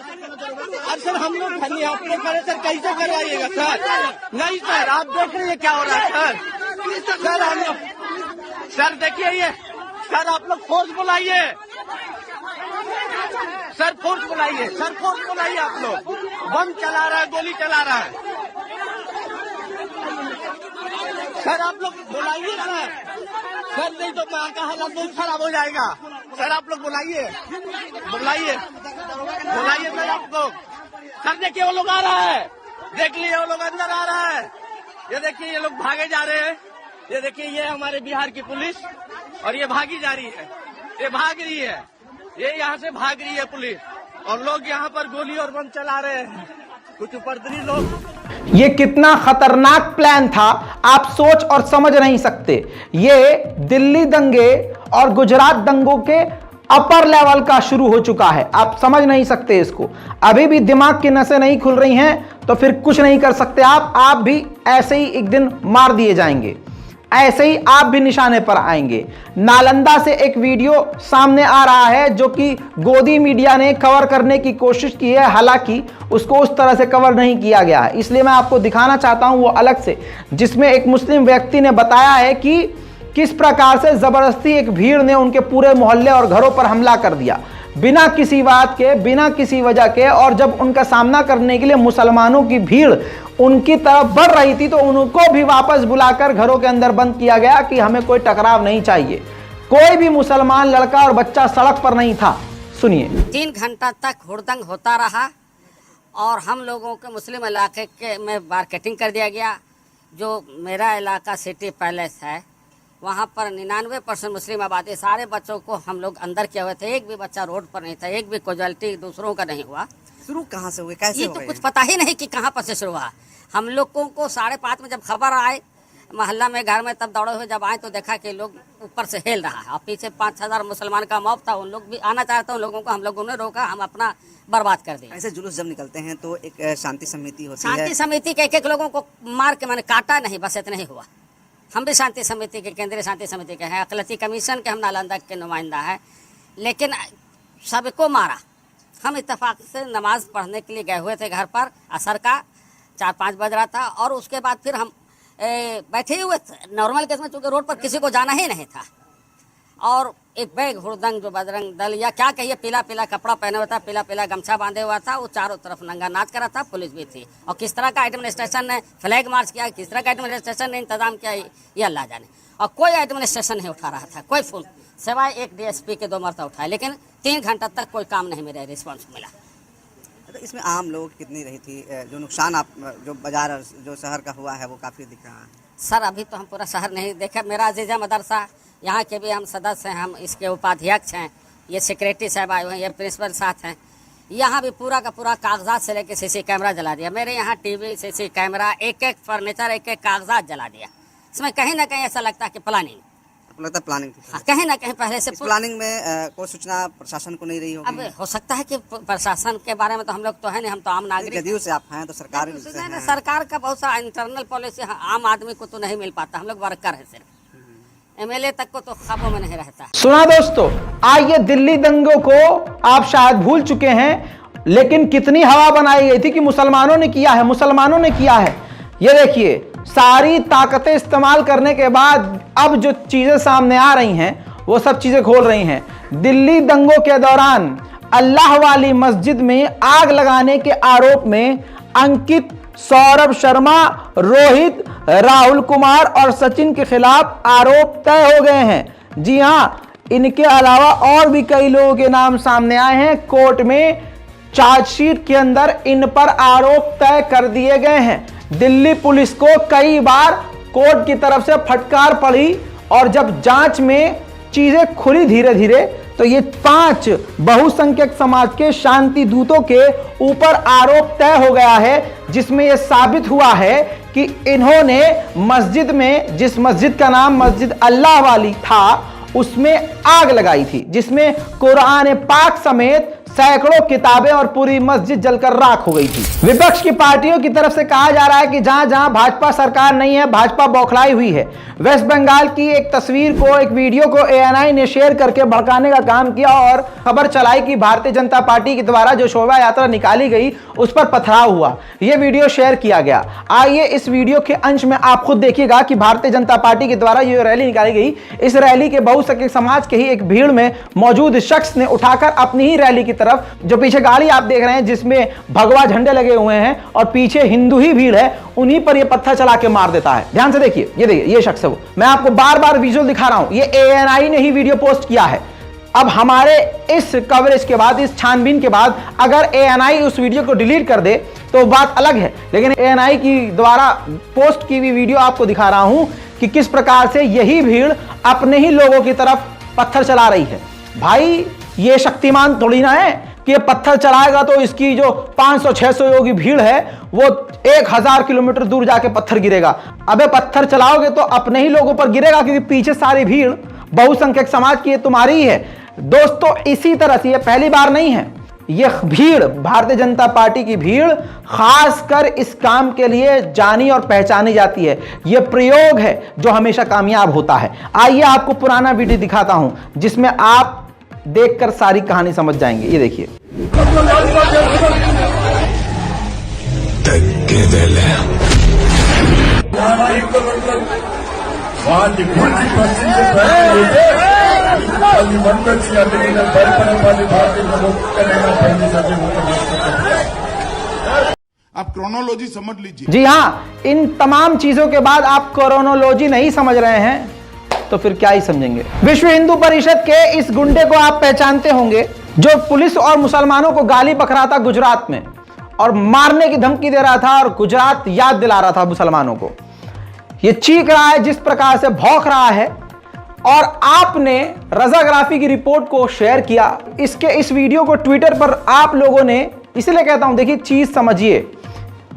S10: अब सर हम लोग खाली आपने करे सर, कैसे करवाइएगा सर? नहीं सर आप देख रहे हैं क्या हो रहा है सर हम लोग सर देखिए ये सर आप लोग फोर्स बुलाइए सर, फोर्स बुलाइए आप लोग। बम चला रहा है, गोली चला रहा है सर, आप लोग बुलाइए सर नहीं तो मां का हालत बहुत खराब हो जाएगा सर। आप लोग बुलाइए सर आप लोग। सर देखिए वो लोग आ रहा है, देख लीजिए वो लोग अंदर आ रहा है। ये देखिए ये लोग भागे जा रहे हैं। ये देखिए ये हमारे बिहार की पुलिस, और ये भागी जा रही है, ये भाग रही है, ये यहाँ से भाग रही है पुलिस, और लोग यहाँ पर गोली और बम चला रहे हैं, कुछ उपद्रवी लोग।
S1: ये कितना खतरनाक प्लान था आप सोच और समझ नहीं सकते। ये दिल्ली दंगे और गुजरात दंगों के अपर लेवल का शुरू हो चुका है, आप समझ नहीं सकते इसको। अभी भी दिमाग की नसें नहीं खुल रही हैं तो फिर कुछ नहीं कर सकते आप भी ऐसे ही एक दिन मार दिए जाएंगे, ऐसे ही आप भी निशाने पर आएंगे। नालंदा से एक वीडियो सामने आ रहा है जो कि गोदी मीडिया ने कवर करने की कोशिश की है, हालांकि उसको उस तरह से कवर नहीं किया गया है, इसलिए मैं आपको दिखाना चाहता हूं वो अलग से, जिसमें एक मुस्लिम व्यक्ति ने बताया है कि किस प्रकार से जबरदस्ती एक भीड़ ने उनके पूरे मोहल्ले और घरों पर हमला कर दिया बिना किसी बात के, बिना किसी वजह के। और जब उनका सामना करने के लिए मुसलमानों की भीड़ उनकी तरफ बढ़ रही थी तो उनको भी वापस बुलाकर घरों के अंदर बंद किया गया कि हमें कोई टकराव नहीं चाहिए। कोई भी मुसलमान लड़का और बच्चा सड़क पर नहीं था। सुनिए।
S11: 3 घंटा तक हुड़दंग होता रहा और हम लोगों के मुस्लिम इलाके के में मार्केटिंग कर दिया गया। जो मेरा इलाका सिटी पैलेस है वहाँ पर 99% मुस्लिम आबादी, सारे बच्चों को हम लोग अंदर किए हुए थे, एक भी बच्चा रोड पर नहीं था, एक भी कैजुअल्टी दूसरों का नहीं हुआ।
S12: शुरू कहाँ से हुए, कैसे
S11: ये तो कुछ पता ही नहीं कि कहाँ पर से शुरू हुआ। हम लोगों को 5:30 में जब खबर आए मोहल्ला में, घर में, तब दौड़े हुए जब आए तो देखा कि लोग ऊपर से हिल रहा है और पीछे 5,000 मुसलमान का मौत था। उन लोग भी आना चाहते हैं, उन लोगों को हम लोगों ने रोका, हम अपना बर्बाद कर दिया।
S12: ऐसे जुलूस जब निकलते हैं तो एक शांति समिति होती है,
S11: शांति समिति के एक लोगों को मार के मैंने काटा नहीं, बस इतना ही हुआ। हम भी शांति समिति के, केंद्रीय शांति समिति के हैं, अकलती कमीशन के हम नालंदा के नुमाइंदा है, लेकिन सबको मारा। हम इत्तेफाक से नमाज पढ़ने के लिए गए हुए थे घर पर, असर का 4-5 बज रहा था, और उसके बाद फिर हम बैठे हुए थे नॉर्मल केस में, चूँकि रोड पर किसी को जाना ही नहीं था। और एक बैग हुड़दंग जो बजरंग दल या क्या कहिए, पीला पीला कपड़ा पहने हुआ था, पीला पीला गमछा बांधे हुआ था, वो चारों तरफ नंगा नाच कर रहा था, पुलिस भी थी। और किस तरह का एडमिनिस्ट्रेशन ने फ्लैग मार्च किया, किस तरह का एडमिनिस्ट्रेशन ने इंतजाम किया, ये अल्लाह जाने। और कोई एडमिनिस्ट्रेशन नहीं उठा रहा था, कोई फूल, सिवाय एक DSP के 2 मरतबा उठाए, लेकिन 3 घंटा तक कोई काम नहीं मेरा रिस्पॉन्स मिला।
S12: तो इसमें आम लोगों की कितनी रही थी? जो नुकसान आप जो बाजार जो शहर का हुआ है वो काफ़ी दिख रहा है।
S11: सर अभी तो हम पूरा शहर नहीं देखे, मेरा अजीजा मदरसा यहाँ के भी हम सदस्य हैं, हम इसके उपाध्यक्ष हैं, ये सेक्रेटरी साहब आए हुए हैं, ये प्रिंसिपल साथ हैं, यहाँ भी पूरा का पूरा कागजात से लेके सीसी कैमरा जला दिया। मेरे यहाँ टीवी, सीसी कैमरा, एक एक फर्नीचर, एक एक कागजात जला दिया। इसमें कहीं ना कहीं ऐसा लगता है कि प्लानिंग,
S12: आपको लगता है प्लानिंग थी?
S11: हाँ, कहीं ना कहीं पहले से
S12: प्लानिंग में कोई सूचना प्रशासन को नहीं रही होगी?
S11: अब हो सकता है कि प्रशासन के बारे में तो हम लोग तो है नहीं, हम तो आम नागरिक।
S12: जदयू से आप हैं तो सरकार
S11: सरकार का बहुत सा इंटरनल पॉलिसी आम आदमी को तो नहीं मिल पाता। हम लोग वर्कर है, सिर्फ एमएलए तक को तो ख्वाबों में नहीं रहता।
S1: सुना दोस्तों, आइए दिल्ली दंगों को आप शायद भूल चुके हैं, लेकिन कितनी हवा बनाई गई थी कि मुसलमानों ने किया है, मुसलमानों ने किया है। ये देखिए, सारी ताकतें इस्तेमाल करने के बाद अब जो चीजें सामने आ रही हैं वो सब चीजें खोल रही हैं। दिल्ली दंगों के दौरान अल्लाह वाली मस्जिद में आग लगाने के आरोप में अंकित, सौरभ शर्मा, रोहित, राहुल कुमार और सचिन के खिलाफ आरोप तय हो गए हैं। जी हां, इनके अलावा और भी कई लोगों के नाम सामने आए हैं। कोर्ट में चार्जशीट के अंदर इन पर आरोप तय कर दिए गए हैं। दिल्ली पुलिस को कई बार कोर्ट की तरफ से फटकार पड़ी और जब जांच में चीजें खुली धीरे धीरे तो ये 5 बहुसंख्यक समाज के शांति दूतों के ऊपर आरोप तय हो गया है, जिसमें यह साबित हुआ है कि इन्होंने मस्जिद में, जिस मस्जिद का नाम मस्जिद अल्लाह वाली था, उसमें आग लगाई थी, जिसमें कुरान पाक समेत सैकड़ों किताबें और पूरी मस्जिद जलकर राख हो गई थी। विपक्ष की पार्टियों की तरफ से कहा जा रहा है कि जहां जहां भाजपा सरकार नहीं है, भाजपा बौखलाई हुई है। वेस्ट बंगाल की एक तस्वीर को, एक वीडियो को एएनआई ने शेयर करके भड़काने का काम किया और खबर चलाई कि भारतीय जनता पार्टी के द्वारा जो शोभा यात्रा निकाली गई उस पर पथराव हुआ। यह वीडियो शेयर किया गया। आइए इस वीडियो के अंश में आप खुद देखिएगा कि भारतीय जनता पार्टी के द्वारा यह रैली निकाली गई। इस रैली के बहुसंख्यक समाज के ही एक भीड़ में मौजूद शख्स ने उठाकर अपनी ही रैली की तरफ, जो पीछे गाड़ी आप देख रहे हैं जिसमें भगवा झंडे लगे हुए हैं और पीछे हिंदू ही भीड़ है, उन्हीं पर यह पत्थर चला के मार देता है। ध्यान से देखिए, ये देखिए, ये शख्स है वो। मैं आपको बार बार विजुअल दिखा रहा हूं, ये एएनआई ने ही वीडियो पोस्ट किया है। अब हमारे इस कवरेज के बाद, इस छानबीन के बाद, अगर एएनआई उस वीडियो को डिलीट कर दे तो बात अलग है, लेकिन एएनआई की द्वारा पोस्ट की हुई वीडियो आपको दिखा रहा हूं कि किस प्रकार से यही भीड़ अपने ही लोगों की तरफ पत्थर चला रही है। भाई, ये शक्तिमान थोड़ी ना है कि ये पत्थर चलाएगा तो इसकी जो 500-600 लोगों की भीड़ है वो 1000 किलोमीटर दूर जाके पत्थर गिरेगा। अबे पत्थर चलाओगे तो अपने ही लोगों पर गिरेगा, क्योंकि पीछे सारी भीड़ बहुसंख्यक समाज की तुम्हारी ही है। दोस्तों, इसी तरह से ये पहली बार नहीं है, यह भीड़, भारतीय जनता पार्टी की भीड़ खासकर इस काम के लिए जानी और पहचानी जाती है। यह प्रयोग है जो हमेशा कामयाब होता है। आइए आपको पुराना वीडियो दिखाता हूं जिसमें आप देखकर सारी कहानी समझ जाएंगे। ये देखिए।
S6: आप क्रोनोलॉजी समझ लीजिए।
S1: जी हाँ, इन तमाम चीजों के बाद आप क्रोनोलॉजी नहीं समझ रहे हैं तो फिर क्या ही समझेंगे। विश्व हिंदू परिषद के इस गुंडे को आप पहचानते होंगे, जो पुलिस और मुसलमानों को गाली बक रहा था गुजरात में और मारने की धमकी दे रहा था और गुजरात याद दिला रहा था मुसलमानों को। ये चीख रहा है, जिस प्रकार से भौंक रहा है, और आपने रजाग्राफी की रिपोर्ट को शेयर किया। इस वीडियो को ट्विटर पर आप लोगों ने, इसलिए कहता हूं, देखिए चीज समझिए,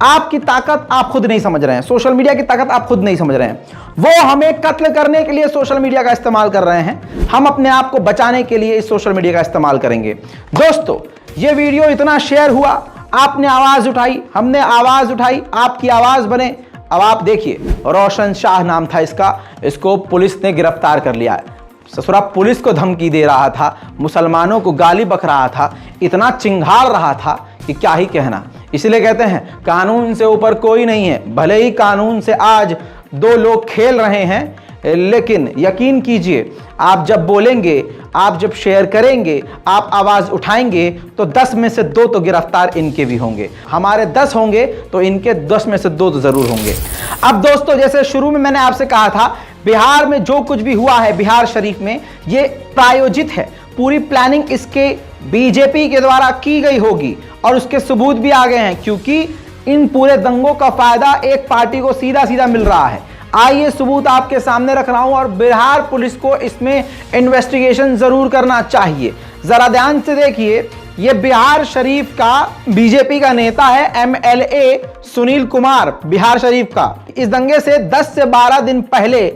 S1: आपकी ताकत आप खुद नहीं समझ रहे हैं, सोशल मीडिया की ताकत आप खुद नहीं समझ रहे हैं। वो हमें कत्ल करने के लिए सोशल मीडिया का इस्तेमाल कर रहे हैं, हम अपने आप को बचाने के लिए इस सोशल मीडिया का इस्तेमाल करेंगे। दोस्तों, ये वीडियो इतना शेयर हुआ, आपने आवाज उठाई, हमने आवाज उठाई, आपकी आवाज बने। अब आप देखिए, रोशन शाह नाम था इसको पुलिस ने गिरफ्तार कर लिया है। ससुरा पुलिस को धमकी दे रहा था, मुसलमानों को गाली बक रहा था, इतना चिंघाड़ रहा था कि क्या ही कहना। इसलिए कहते हैं कानून से ऊपर कोई नहीं है। भले ही कानून से आज 2 लोग खेल रहे हैं, लेकिन यकीन कीजिए, आप जब बोलेंगे, आप जब शेयर करेंगे, आप आवाज उठाएंगे तो 10 में से 2 तो गिरफ्तार इनके भी होंगे। हमारे 10 होंगे तो इनके 10 में से 2 तो जरूर होंगे। अब दोस्तों, जैसे शुरू में मैंने आपसे कहा था, बिहार में जो कुछ भी हुआ है, बिहार शरीफ में, ये प्रायोजित है। पूरी प्लानिंग इसके बीजेपी के द्वारा की गई होगी और उसके सबूत भी आ गए हैं, क्योंकि इन पूरे दंगों का फायदा एक पार्टी को सीधा सीधा मिल रहा है। आइए सबूत आपके सामने रख रहा हूं और बिहार पुलिस को इसमें इन्वेस्टिगेशन जरूर करना चाहिए। जरा ध्यान से देखिए, ये बिहार शरीफ का बीजेपी का नेता है, एमएलए सुनील कुमार, बिहार शरीफ का। इस दंगे से 10 से 12 दिन पहले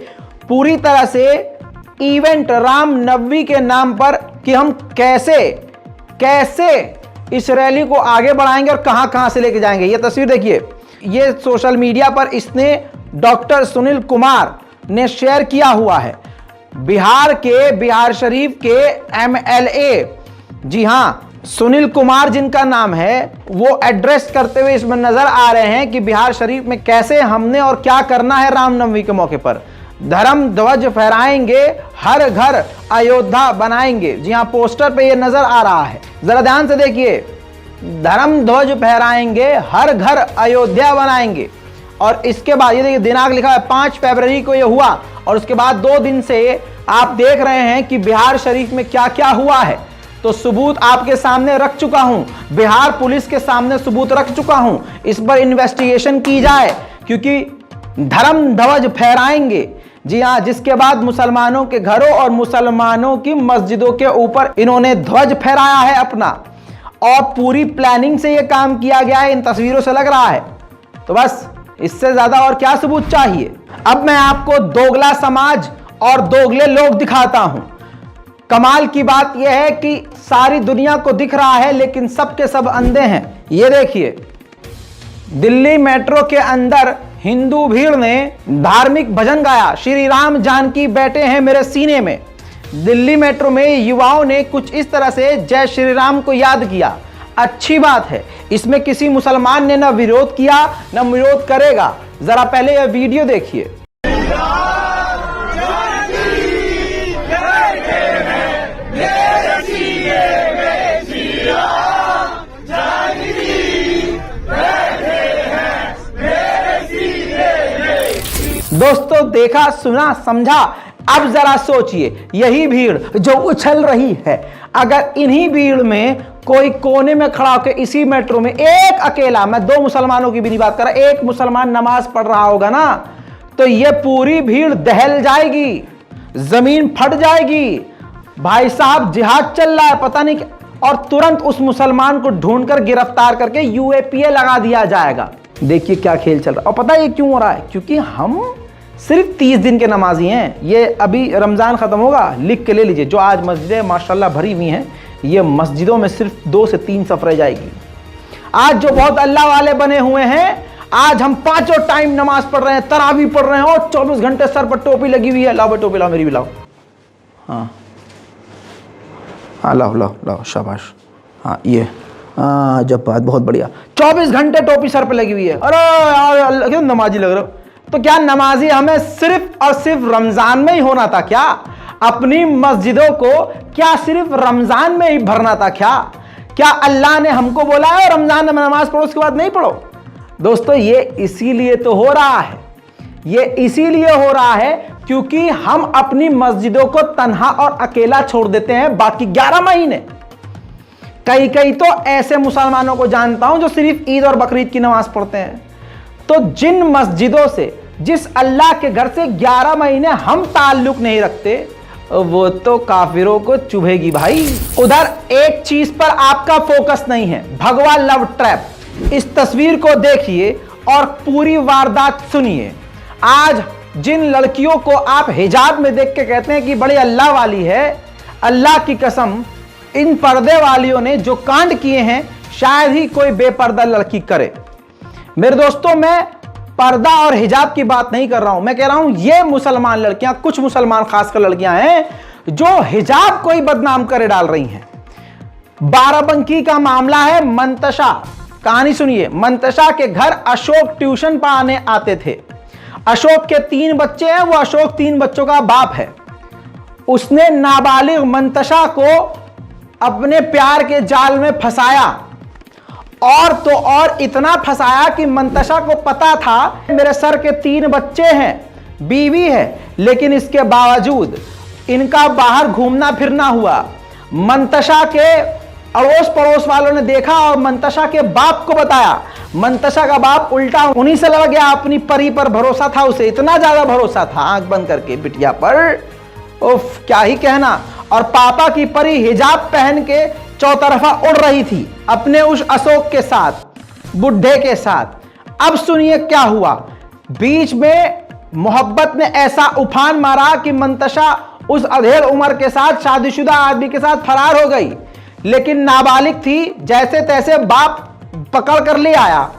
S1: पूरी तरह से इवेंट रामनवमी के नाम पर कि हम कैसे इस रैली को आगे बढ़ाएंगे और कहां से लेके जाएंगे। ये तस्वीर देखिए, ये सोशल मीडिया पर इसने डॉक्टर सुनील कुमार ने शेयर किया हुआ है। बिहार शरीफ के एमएलए, जी हां, सुनील कुमार जिनका नाम है, वो एड्रेस करते हुए इसमें नजर आ रहे हैं कि बिहार शरीफ में कैसे हमने और क्या करना है रामनवमी के मौके पर। धर्म ध्वज फहराएंगे, हर घर अयोध्या बनाएंगे। जी हां, पोस्टर पे ये नजर आ रहा है, जरा ध्यान से देखिए। धर्म ध्वज फहराएंगे, हर घर अयोध्या बनाएंगे। और इसके बाद ये देखिए दिनांक लिखा है 5 फरवरी को ये हुआ, और उसके बाद 2 दिन से आप देख रहे हैं कि बिहार शरीफ में क्या क्या हुआ है। तो सबूत आपके सामने रख चुका हूं, बिहार पुलिस के सामने सबूत रख चुका हूं। इस पर इन्वेस्टिगेशन की जाए, क्योंकि धर्म ध्वज फहराएंगे, जी हां, जिसके बाद मुसलमानों के घरों और मुसलमानों की मस्जिदों के ऊपर इन्होंने ध्वज फहराया है अपना, और पूरी प्लानिंग से यह काम किया गया है, इन तस्वीरों से लग रहा है। तो बस इससे ज्यादा और क्या सबूत चाहिए। अब मैं आपको दोगला समाज और दोगले लोग दिखाता हूं। कमाल की बात यह है कि सारी दुनिया को दिख रहा है, लेकिन सबके सब अंधे हैं। ये देखिए, दिल्ली मेट्रो के अंदर हिंदू भीड़ ने धार्मिक भजन गाया, श्री राम जानकी बैठे हैं मेरे सीने में। दिल्ली मेट्रो में युवाओं ने कुछ इस तरह से जय श्री राम को याद किया। अच्छी बात है, इसमें किसी मुसलमान ने न विरोध किया न विरोध करेगा। जरा पहले यह वीडियो देखिए। दोस्तों, देखा, सुना, समझा। अब जरा सोचिए, यही भीड़ जो उछल रही है, अगर इन्हीं भीड़ में कोई कोने में खड़ा होकर इसी मेट्रो में एक अकेला, मैं 2 मुसलमानों की भी नहीं बात कर रहा, एक मुसलमान नमाज पढ़ रहा होगा ना, तो ये पूरी भीड़ दहल जाएगी, जमीन फट जाएगी। भाई साहब, जिहाद चल रहा है, पता नहीं क्या, और तुरंत उस मुसलमान को ढूंढकर गिरफ्तार करके यूएपीए लगा दिया जाएगा। देखिए क्या खेल चल रहा है। और पता है ये क्यों हो रहा है? क्योंकि हम सिर्फ 30 दिन के नमाजी हैं। ये अभी रमज़ान ख़त्म होगा, लिख के ले लीजिए। जो आज मस्जिदें माशाल्लाह भरी हुई हैं, ये मस्जिदों में सिर्फ 2 से 3 सफ़ रह जाएगी। आज जो बहुत अल्लाह वाले बने हुए हैं, आज हम 5 टाइम नमाज पढ़ रहे हैं, तरावी पढ़ रहे हैं, और 24 घंटे सर पर टोपी लगी हुई है। लाओ भाई टोपी, लाओ, मेरी भी लाओ। हाँ हाँ, लाओ लाओ लाओ, शाबाश। हाँ, ये जब बात, बहुत बढ़िया। 24 घंटे टोपी सर पे लगी हुई है। अरे यार, क्यों नमाजी लग रहे हो? तो क्या नमाजी हमें सिर्फ और सिर्फ रमजान में ही होना था क्या? अपनी मस्जिदों को क्या सिर्फ रमजान में ही भरना था क्या? क्या अल्लाह ने हमको बोला है रमजान में नमाज पढ़ो, उसके बाद नहीं पढ़ो? दोस्तों, ये इसीलिए तो हो रहा है, ये इसीलिए हो रहा है क्योंकि हम अपनी मस्जिदों को तन्हा और अकेला छोड़ देते हैं बाकी 11 महीने। कई तो ऐसे मुसलमानों को जानता हूं जो सिर्फ ईद और बकरीद की नमाज पढ़ते हैं। तो जिन मस्जिदों से, जिस अल्लाह के घर से 11 महीने हम ताल्लुक नहीं रखते, वो तो काफिरों को चुभेगी भाई। उधर एक चीज पर आपका फोकस नहीं है, भगवा लव ट्रैप। इस तस्वीर को देखिए और पूरी वारदात सुनिए। आज जिन लड़कियों को आप हिजाब में देख के कहते हैं कि बड़ी अल्लाह वाली है, अल्लाह की कसम, इन पर्दे वालियों ने जो कांड किए हैं, शायद ही कोई बेपर्दा लड़की करे। मेरे दोस्तों, मैं पर्दा और हिजाब की बात नहीं कर रहा हूं, मैं कह रहा हूं ये मुसलमान लड़कियां, कुछ मुसलमान खासकर लड़कियां हैं जो हिजाब को ही बदनाम करे डाल रही हैं। बाराबंकी का मामला है। मंतशा, कहानी सुनिए। मंतशा के घर अशोक ट्यूशन पढ़ाने आते थे। अशोक के 3 बच्चे हैं, वो अशोक 3 बच्चों का बाप है। उसने नाबालिग मंतशा को अपने प्यार के जाल में फंसाया, और तो और इतना फंसाया कि मंतशा को पता था मेरे सर के 3 बच्चे हैं, बीवी है, लेकिन इसके बावजूद इनका बाहर घूमना फिरना हुआ। मंतशा के अड़ोस पड़ोस वालों ने देखा और मंतशा के बाप को बताया। मंतशा का बाप उल्टा उन्हीं से लग गया, अपनी परी पर भरोसा था उसे, इतना ज्यादा भरोसा था आंख बंद करके बिटिया पर, उफ क्या ही कहना। और पापा की परी हिजाब पहन के चौतरफा उड़ रही थी अपने उस अशोक के साथ, बुढ़े के साथ। अब सुनिए क्या हुआ। बीच में मोहब्बत ने ऐसा उफान मारा कि मंतशा उस अधेड़ उम्र के साथ शादीशुदा आदमी के साथ फरार हो गई, लेकिन नाबालिग थी। जैसे तैसे बाप पकड़ कर ले आया,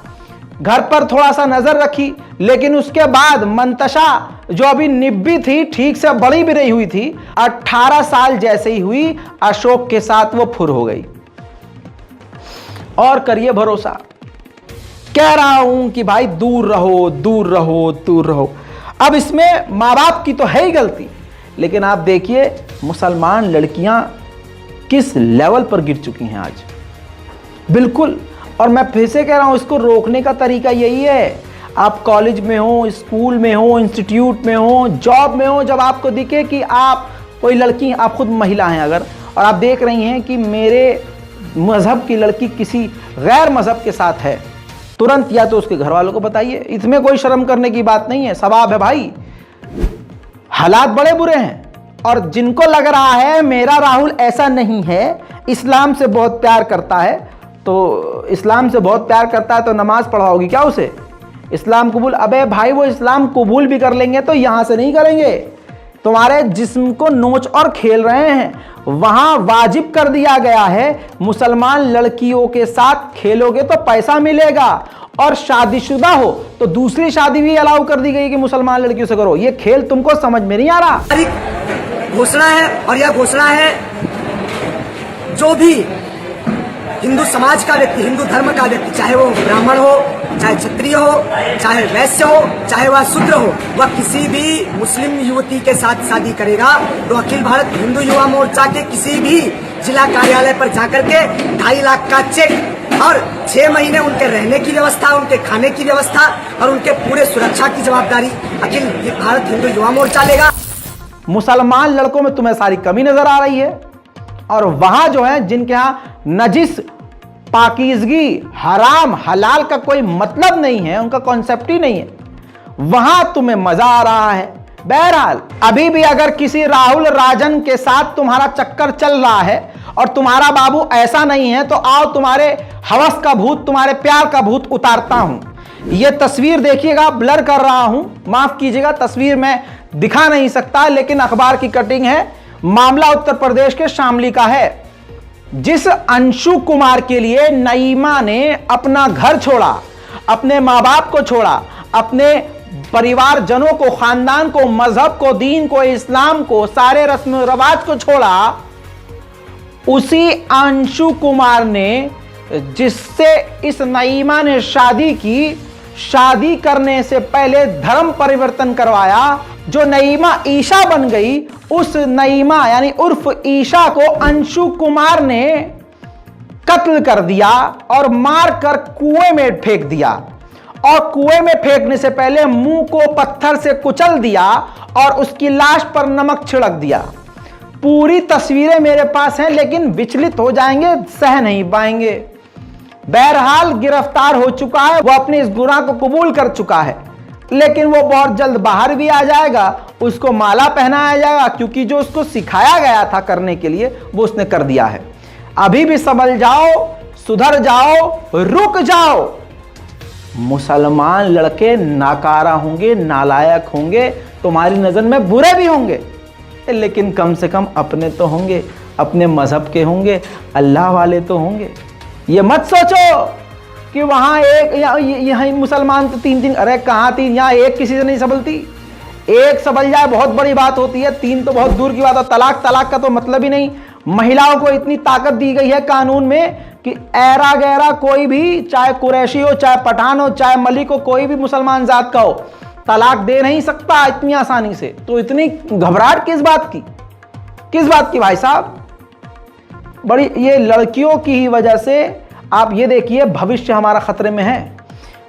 S1: घर पर थोड़ा सा नजर रखी, लेकिन उसके बाद मंतशा जो अभी निब्बी थी, ठीक से बड़ी भी नहीं हुई थी, 18 साल जैसे ही हुई अशोक के साथ वो फुर हो गई। और करिए भरोसा, कह रहा हूं कि भाई दूर रहो, दूर रहो, दूर रहो। अब इसमें माँ बाप की तो है ही गलती, लेकिन आप देखिए मुसलमान लड़कियां किस लेवल पर गिर चुकी हैं आज। बिल्कुल। और मैं फिर से कह रहा हूं, इसको रोकने का तरीका यही है, आप कॉलेज में हो, स्कूल में हो, इंस्टीट्यूट में हो, जॉब में हो, जब आपको दिखे कि आप कोई लड़की, आप खुद महिला हैं अगर, और आप देख रही हैं कि मेरे मजहब की लड़की किसी गैर मजहब के साथ है, तुरंत या तो उसके घर वालों को बताइए। इसमें कोई शर्म करने की बात नहीं है, सवाब है भाई। हालात बड़े बुरे हैं, और जिनको लग रहा है मेरा राहुल ऐसा नहीं है, इस्लाम से बहुत प्यार करता है, तो इस्लाम से बहुत प्यार करता है तो नमाज पढ़ाओगी क्या उसे? इस्लाम कबूल? अबे भाई वो इस्लाम कबूल भी कर लेंगे तो यहां से नहीं करेंगे, तुम्हारे जिस्म को नोच और खेल रहे हैं। वहां वाजिब कर दिया गया है मुसलमान लड़कियों के साथ खेलोगे तो पैसा मिलेगा, और शादीशुदा हो तो दूसरी शादी भी अलाउ कर दी गई कि मुसलमान लड़कियों से करो। ये खेल तुमको समझ में नहीं आ रहा।
S13: घोषणा है, और यह घोषणा है जो भी हिंदू समाज का व्यक्ति, हिंदू धर्म का व्यक्ति, चाहे वो ब्राह्मण हो, चाहे क्षत्रिय हो, चाहे वैश्य हो, चाहे वह शूद्र हो, वह किसी भी मुस्लिम युवती के साथ शादी करेगा तो अखिल भारत हिंदू युवा मोर्चा के किसी भी जिला कार्यालय पर जाकर के 2.5 लाख का चेक और 6 महीने उनके रहने की व्यवस्था, उनके खाने की व्यवस्था और उनके पूरे सुरक्षा की जवाबदारी अखिल भारत हिंदू युवा मोर्चा लेगा।
S1: मुसलमान लड़कों में तुम्हें सारी कमी नजर आ रही है, और वहां जो है जिनके यहां नजिस, पाकीज़गी, हराम, हलाल का कोई मतलब नहीं है, उनका कॉन्सेप्ट ही नहीं है, वहां तुम्हें मजा आ रहा है। बहरहाल अभी भी अगर किसी राहुल राजन के साथ तुम्हारा चक्कर चल रहा है और तुम्हारा बाबू ऐसा नहीं है, तो आओ तुम्हारे हवस का भूत, तुम्हारे प्यार का भूत उतारता हूं। यह तस्वीर देखिएगा, ब्लर कर रहा हूं, माफ कीजिएगा, तस्वीर में दिखा नहीं सकता, लेकिन अखबार की कटिंग है। मामला उत्तर प्रदेश के शामली का है। जिस अंशु कुमार के लिए नईमा ने अपना घर छोड़ा, अपने माँ बाप को छोड़ा, अपने परिवारजनों को, खानदान को, मजहब को, दीन को, इस्लाम को, सारे रस्म रिवाज को छोड़ा, उसी अंशु कुमार ने, जिससे इस नईमा ने शादी की, शादी करने से पहले धर्म परिवर्तन करवाया, जो नईमा ईशा बन गई, उस नईमा यानी उर्फ ईशा को अंशु कुमार ने कत्ल कर दिया और मारकर कुएं में फेंक दिया, और कुएं में फेंकने से पहले मुंह को पत्थर से कुचल दिया और उसकी लाश पर नमक छिड़क दिया। पूरी तस्वीरें मेरे पास हैं, लेकिन विचलित हो जाएंगे, सह नहीं पाएंगे। बहरहाल गिरफ्तार हो चुका है, वो अपने इस गुनाह को कबूल कर चुका है, लेकिन वो बहुत जल्द बाहर भी आ जाएगा, उसको माला पहनाया जाएगा, क्योंकि जो उसको सिखाया गया था करने के लिए वो उसने कर दिया है। अभी भी संभल जाओ, सुधर जाओ, रुक जाओ। मुसलमान लड़के नाकारा होंगे, नालायक होंगे, तुम्हारी नजर में बुरे भी होंगे, लेकिन कम से कम अपने तो होंगे, अपने मजहब के होंगे, अल्लाह वाले तो होंगे। ये मत सोचो कि वहां एक यहाँ मुसलमान तो 3-3, अरे कहाँ 3, यहाँ एक किसी से नहीं संभलती। एक संभल जाए बहुत बड़ी बात होती है, 3 तो बहुत दूर की बात है। तलाक का तो मतलब ही नहीं। महिलाओं को इतनी ताकत दी गई है कानून में कि ऐरा गैरा कोई भी, चाहे कुरैशी हो, चाहे पठान हो, चाहे मलिक हो, कोई भी मुसलमान जात का हो, तलाक दे नहीं सकता इतनी आसानी से। तो इतनी घबराहट किस बात की, किस बात की भाई साहब? बड़ी ये लड़कियों की ही वजह से आप ये देखिए भविष्य हमारा खतरे में है।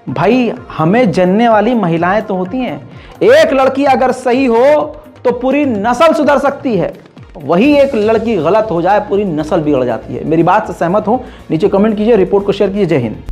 S1: भाई हमें जनने वाली महिलाएं तो होती हैं, एक लड़की अगर सही हो तो पूरी नस्ल सुधर सकती है, वही एक लड़की गलत हो जाए पूरी नस्ल बिगड़ जाती है। मेरी बात से सहमत हो? नीचे कमेंट कीजिए, रिपोर्ट को शेयर कीजिए। जय हिंद।